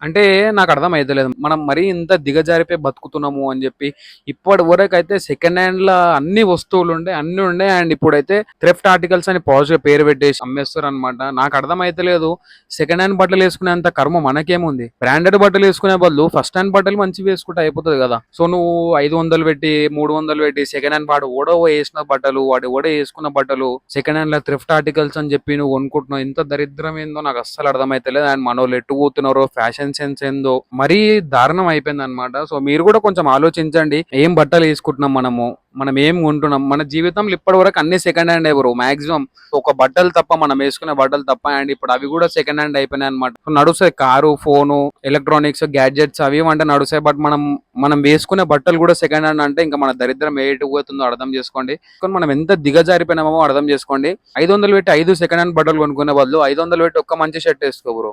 అంటే నాకు అర్థమైతలేదు. మనం మరీ ఇంత దిగజారిపోయి బతుకుతున్నాము అని జెప్పి. ఇప్పటి వరకైతే సెకండ్ హ్యాండ్‌ల అన్ని వస్తువులుండే, అన్నీ ఉండే. అండ్ ఇప్పుడైతే థ్రిఫ్ట్ ఆర్టికల్స్ అని పాష్‌గా పేరు పెట్టేసి అమ్మేస్తుర్రనమాట. నాకు అర్థమైతలేదు. సెకండ్ హ్యాండ్ బట్టలేసుకునేంత కర్మ మనకేముంది? బ్రాండెడ్ బట్టలేసుకునే బదులు ఫస్ట్ హ్యాండ్ బట్టలు మంచివి వేసుకుంటే అయిపోతది గదా! సో, నువ్వు 500 పెట్టి, 300 పెట్టి సెకండ్ హ్యాండ్ వాడు ఎవడో ఏసిన బట్టలు, వాడు ఎవడో ఏసుకున్న బట్టలు సెకండ్ హ్యాండ్‌ల థ్రిఫ్ట్ ఆర్టికల్స్ అని జెప్పి నువ్వు కొనుక్కుంటున్నావు. ఇంత దరిద్రం ఏందో నాకు అస్సలు అర్థమైతలేదు. అండ్ మనోళ్ళు ఎటు పోతున్నారో, ఫ్యాషన్ సెన్స్ ఏందో మరీ దారుణం అయిపోయిందనమాట. సో, మీరు గూడా కొంచెం ఆలోచించండి. ఏం బట్టలు ఏసుకుంటున్నాం మనము? మనం ఏం కొంటున్నాం? మన జీవితంలో ఇప్పటివరకు అన్ని సెకండ్ హ్యాండే బ్రో. మాక్సిమం ఒక బట్టలు తప్ప మనం వేసుకునే బట్టలు తప్ప. అండ్ ఇప్పుడు అవి కూడా సెకండ్ హ్యాండ్ అయిపోయినాయి అనమాట. నడుస్తాయి కారు, ఫోను, ఎలక్ట్రానిక్స్, గ్యాడ్జెట్స్ అవి ఇవి అంటే నడుస్తాయి. బట్ మనం వేసుకునే బట్టలు కూడా సెకండ్ హ్యాండ్ అంటే ఇంకా మన దరిద్రం ఎటు పోతుందో అర్థం చేసుకోండి. కానీ మనం ఎంత దిగజారిపోయినామో అర్థం చేసుకోండి. 500 పెట్టి 5 సెకండ్ హ్యాండ్ బట్టలు కొనుక్కునే బదులు 500 పెట్టి ఒక్క మంచి షర్ట్ వేసుకో బ్రో.